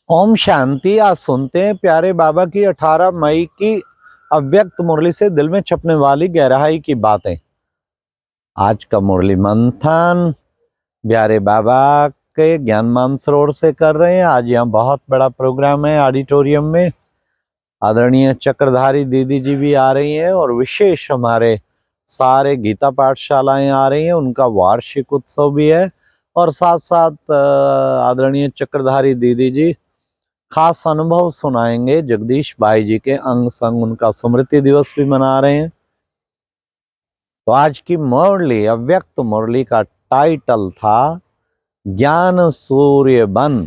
ओम शांति। आज सुनते हैं प्यारे बाबा की 18 मई की अव्यक्त मुरली से दिल में छपने वाली गहराई की बातें। आज का मुरली मंथन प्यारे बाबा के ज्ञान मानसरोवर से कर रहे हैं। आज यहाँ बहुत बड़ा प्रोग्राम है ऑडिटोरियम में। आदरणीय चक्रधारी दीदी जी भी आ रही हैं और विशेष हमारे सारे गीता पाठशालाएं आ रही हैं, उनका वार्षिक उत्सव भी है। और साथ साथ आदरणीय चक्रधारी दीदी जी खास अनुभव सुनाएंगे। जगदीश भाई जी के अंग संग उनका स्मृति दिवस भी मना रहे हैं। तो आज की मुरली, अव्यक्त मुरली का टाइटल था ज्ञान सूर्य बन।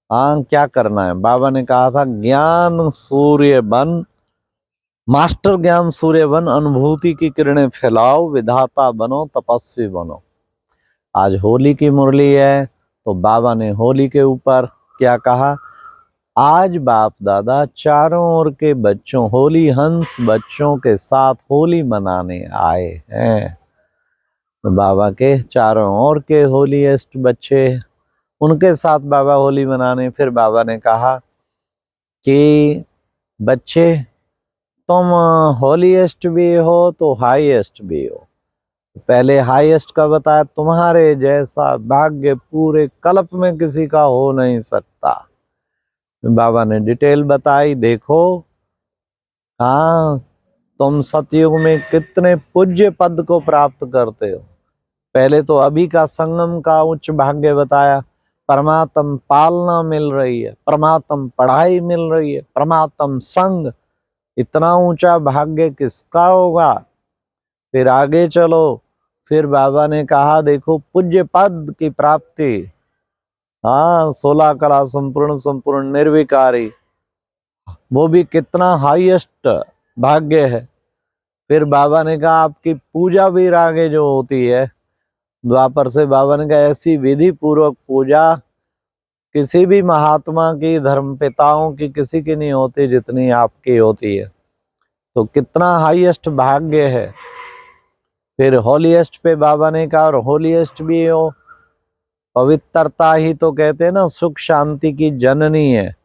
हाँ, क्या करना है? बाबा ने कहा था ज्ञान सूर्य बन, मास्टर ज्ञान सूर्य बन, अनुभूति की किरणें फैलाओ, विधाता बनो, तपस्वी बनो। आज होली की मुरली है तो बाबा ने होली के ऊपर क्या कहा? आज बाप दादा चारों ओर के बच्चों, होली हंस बच्चों के साथ होली मनाने आए हैं। तो बाबा के चारों ओर के होलीएस्ट बच्चे, उनके साथ बाबा होली मनाने। फिर बाबा ने कहा कि बच्चे तुम होलीएस्ट भी हो तो हाईएस्ट भी हो। पहले हाईएस्ट का बताया, तुम्हारे जैसा भाग्य पूरे कल्प में किसी का हो नहीं सकता। बाबा ने डिटेल बताई। देखो, हाँ, तुम सतयुग में कितने पूज्य पद को प्राप्त करते हो। पहले तो अभी का संगम का उच्च भाग्य बताया, परमात्म पालना मिल रही है, परमात्म पढ़ाई मिल रही है, परमात्म संग। इतना ऊंचा भाग्य किसका होगा? फिर आगे चलो। फिर बाबा ने कहा देखो, पूज्य पद की प्राप्ति, हाँ, 16 कला संपूर्ण संपूर्ण निर्विकारी, वो भी कितना हाईएस्ट भाग्य है। फिर बाबा ने कहा आपकी पूजा भी आगे जो होती है द्वापर से, बाबा ने कहा ऐसी विधि पूर्वक पूजा किसी भी महात्मा की, धर्म पिताओं की, किसी की नहीं होती जितनी आपकी होती है। तो कितना हाईएस्ट भाग्य है। फिर होलीएस्ट पे बाबा ने कहा, और होलीएस्ट भी हो, पवित्रता ही तो कहते हैं ना सुख शांति की जननी है।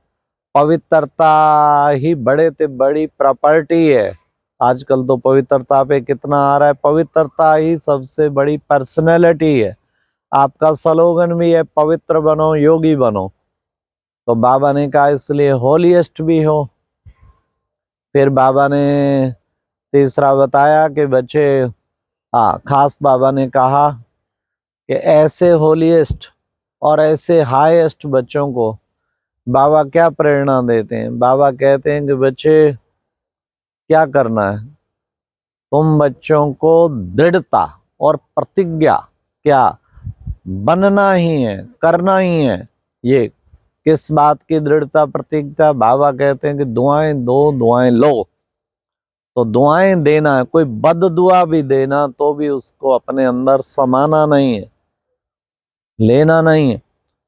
पवित्रता ही बड़े से बड़ी प्रॉपर्टी है। आजकल तो पवित्रता पे कितना आ रहा है, पवित्रता ही सबसे बड़ी पर्सनैलिटी है। आपका स्लोगन भी है पवित्र बनो, योगी बनो। तो बाबा ने कहा इसलिए होलीएस्ट भी हो। फिर बाबा ने तीसरा बताया कि बच्चे, हाँ, खास बाबा ने कहा कि ऐसे होलीएस्ट और ऐसे हाईएस्ट बच्चों को बाबा क्या प्रेरणा देते हैं? बाबा कहते हैं कि बच्चे क्या करना है, तुम बच्चों को दृढ़ता और प्रतिज्ञा क्या बनना ही है, करना ही है। ये किस बात की दृढ़ता प्रतिज्ञा? बाबा कहते हैं कि दुआएं दो, दुआएं लो। तो दुआएं देना है, कोई बद दुआ भी देना तो भी उसको अपने अंदर समाना नहीं है, लेना नहीं है।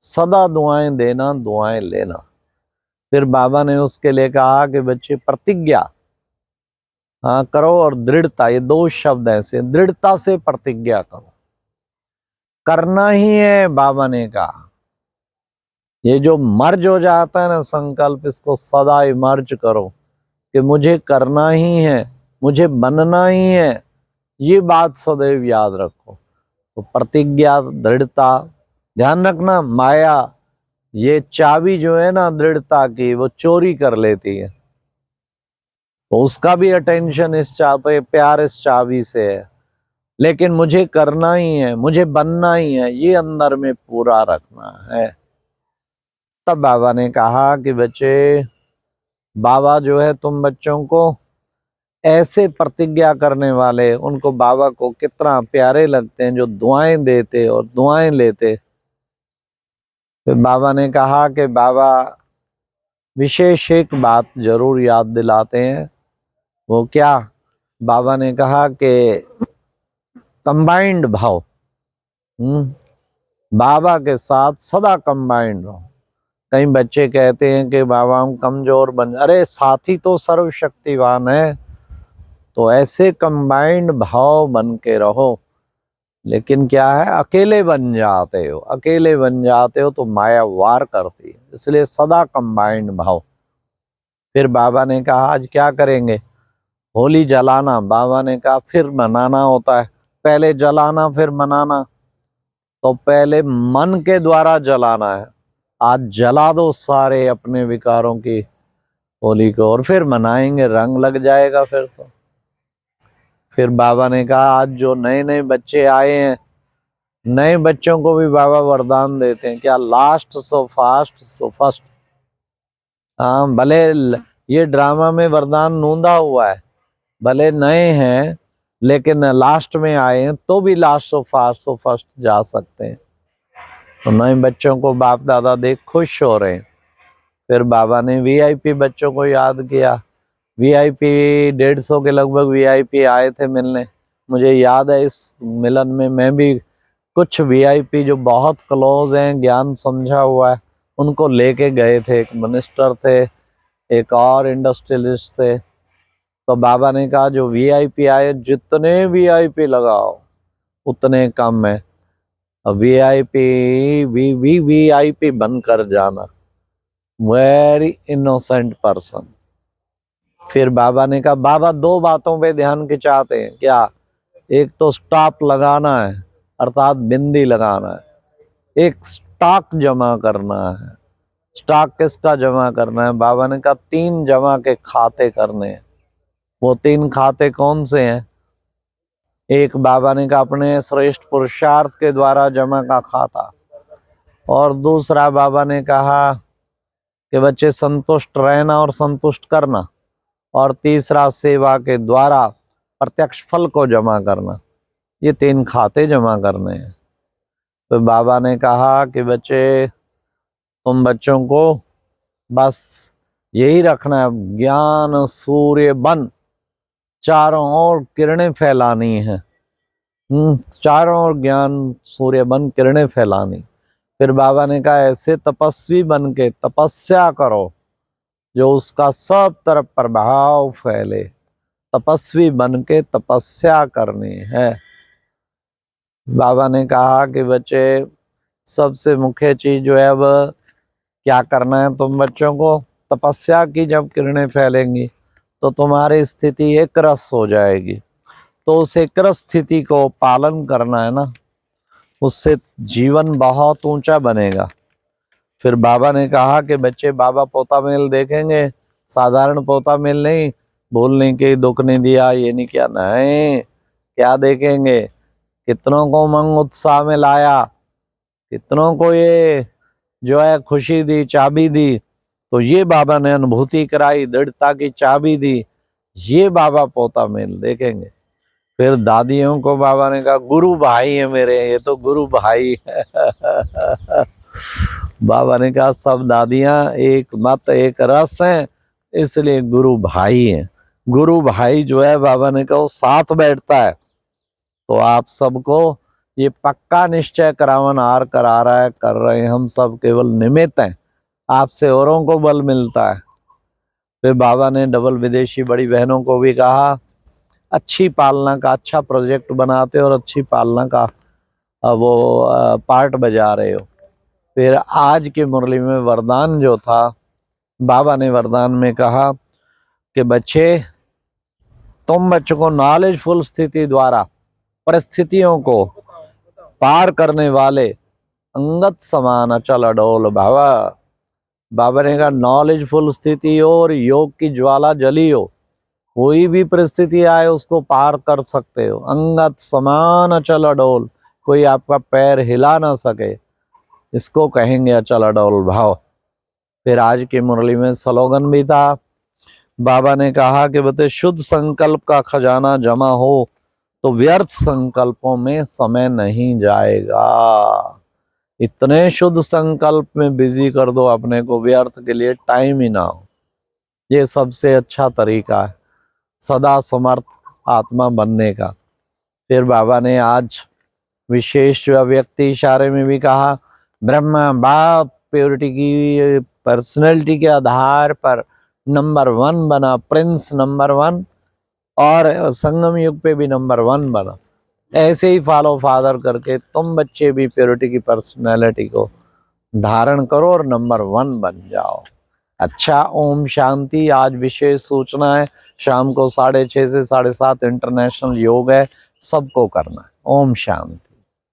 सदा दुआएं देना, दुआएं लेना। फिर बाबा ने उसके लिए कहा कि बच्चे प्रतिज्ञा, हाँ, करो, और दृढ़ता, ये दो शब्द ऐसे, दृढ़ता से प्रतिज्ञा करो, करना ही है। बाबा ने कहा ये जो मर्ज हो जाता है ना संकल्प, इसको सदा ही मर्ज करो कि मुझे करना ही है, मुझे बनना ही है। ये बात सदैव याद रखो। तो प्रतिज्ञा, दृढ़ता, ध्यान रखना, माया ये चाबी जो है ना दृढ़ता की, वो चोरी कर लेती है। तो उसका भी अटेंशन इस चाबी, प्यार इस चाबी से है। लेकिन मुझे करना ही है, मुझे बनना ही है, ये अंदर में पूरा रखना है। तब बाबा ने कहा कि बच्चे, बाबा जो है तुम बच्चों को ऐसे प्रतिज्ञा करने वाले, उनको बाबा को कितना प्यारे लगते हैं जो दुआएं देते और दुआएं लेते। फिर बाबा ने कहा कि बाबा विशेष एक बात जरूर याद दिलाते हैं। वो क्या? बाबा ने कहा कि कंबाइंड भाव, बाबा के साथ सदा कंबाइंड रहो। कई बच्चे कहते हैं कि बाबा हम कमजोर बन, अरे साथी तो सर्वशक्तिवान है। तो ऐसे कंबाइंड भाव बन के रहो लेकिन क्या है, अकेले बन जाते हो, अकेले बन जाते हो तो माया वार करती है, इसलिए सदा कंबाइंड भाव। फिर बाबा ने कहा आज क्या करेंगे, होली जलाना। बाबा ने कहा फिर मनाना होता है, पहले जलाना फिर मनाना, तो पहले मन के द्वारा जलाना है। आज जला दो सारे अपने विकारों की होली को और फिर मनाएंगे, रंग लग जाएगा फिर तो। फिर बाबा ने कहा आज जो नए नए बच्चे आए हैं, नए बच्चों को भी बाबा वरदान देते हैं, क्या last so fast so first. हाँ, भले ये ड्रामा में वरदान नूंदा हुआ है, भले नए हैं लेकिन लास्ट में आए हैं तो भी last so fast so first जा सकते हैं। तो नए बच्चों को बाप दादा देख खुश हो रहे हैं। फिर बाबा ने वीआईपी बच्चों को याद किया। वीआईपी 150 के लगभग वीआईपी आए थे मिलने। मुझे याद है इस मिलन में मैं भी कुछ वीआईपी जो बहुत क्लोज हैं, ज्ञान समझा हुआ है, उनको लेके गए थे। एक मिनिस्टर थे, एक और इंडस्ट्रियलिस्ट थे। तो बाबा ने कहा जो वीआईपी आए, जितने वीआईपी लगाओ उतने कम है। वीआईपी वीआईपी बनकर जाना, वेरी इनोसेंट पर्सन। फिर बाबा ने कहा बाबा दो बातों पे ध्यान खिंचाते हैं, क्या, एक तो स्टॉप लगाना है अर्थात बिंदी लगाना है, एक स्टॉक जमा करना है। स्टॉक किसका जमा करना है, बाबा ने कहा 3 जमा के खाते करने हैं। वो 3 खाते कौन से हैं, एक बाबा ने कहा अपने श्रेष्ठ पुरुषार्थ के द्वारा जमा का खाता, और दूसरा बाबा ने कहा कि बच्चे संतुष्ट रहना और संतुष्ट करना, और तीसरा सेवा के द्वारा प्रत्यक्ष फल को जमा करना। ये 3 खाते जमा करने हैं। तो बाबा ने कहा कि बच्चे तुम बच्चों को बस यही रखना है, ज्ञान सूर्य बन चारों ओर किरणें फैलानी है। चारों ओर ज्ञान सूर्य बन किरणें फैलानी। फिर बाबा ने कहा ऐसे तपस्वी बन के तपस्या करो जो उसका सब तरफ प्रभाव फैले। तपस्वी बन के तपस्या करनी है। बाबा ने कहा कि बच्चे सबसे मुख्य चीज जो है अब क्या करना है, तुम बच्चों को तपस्या की जब किरणें फैलेंगी तो तुम्हारी स्थिति एक रस हो जाएगी। तो उस एक रस स्थिति को पालन करना है ना, उससे जीवन बहुत ऊंचा बनेगा। फिर बाबा ने कहा कि बच्चे बाबा पोता मेल देखेंगे, साधारण पोता मेल नहीं, बोलने के दुख नहीं दिया ये नहीं किया, नहीं, क्या देखेंगे, कितनों को उमंग उत्साह में लाया, कितनों को ये जो है खुशी दी, चाबी दी। तो ये बाबा ने अनुभूति कराई, दृढ़ता की चाबी दी, ये बाबा पोता मेल देखेंगे। फिर दादियों को बाबा ने कहा गुरु भाई है मेरे, ये तो गुरु भाई है। बाबा ने कहा सब दादियां एक मत एक रस हैं, इसलिए गुरु भाई हैं। गुरु भाई जो है बाबा ने कहा वो साथ बैठता है। तो आप सबको ये पक्का निश्चय करावन आर करा रहा है, कर रहे हैं, हम सब केवल निमित्त हैं, आपसे औरों को बल मिलता है। फिर बाबा ने डबल विदेशी बड़ी बहनों को भी कहा अच्छी पालना का अच्छा प्रोजेक्ट बनाते हो और अच्छी पालना का वो पार्ट बजा रहे हो। फिर आज की मुरली में वरदान जो था, बाबा ने वरदान में कहा कि बच्चे तुम बच्चों को नॉलेजफुल स्थिति द्वारा परिस्थितियों को पार करने वाले अंगत समान अचल अडोल भावा। बाबा ने कहा नॉलेजफुल स्थिति हो और योग की ज्वाला जली हो, कोई भी परिस्थिति आए उसको पार कर सकते हो। अंगत समान अचल अडोल, कोई आपका पैर हिला ना सके, इसको कहेंगे अचल अडोल भाव। फिर आज की मुरली में स्लोगन भी था। बाबा ने कहा कि बते शुद्ध संकल्प का खजाना जमा हो तो व्यर्थ संकल्पों में समय नहीं जाएगा। इतने शुद्ध संकल्प में बिजी कर दो अपने को, व्यर्थ के लिए टाइम ही ना हो। ये सबसे अच्छा तरीका है सदा समर्थ आत्मा बनने का। फिर बाबा ने आज विशेष व्यक्ति इशारे में भी कहा ब्रह्मा बाप प्योरिटी की पर्सनैलिटी के आधार पर नंबर 1 बना, प्रिंस नंबर 1, और संगम युग पे भी नंबर 1 बना। ऐसे ही फॉलो फादर करके तुम बच्चे भी प्योरिटी की पर्सनैलिटी को धारण करो और नंबर 1 बन जाओ। अच्छा, ओम शांति। आज विशेष सूचना है, शाम को 6:30 से 7:30 इंटरनेशनल योग है, सबको करना है। ओम शांति।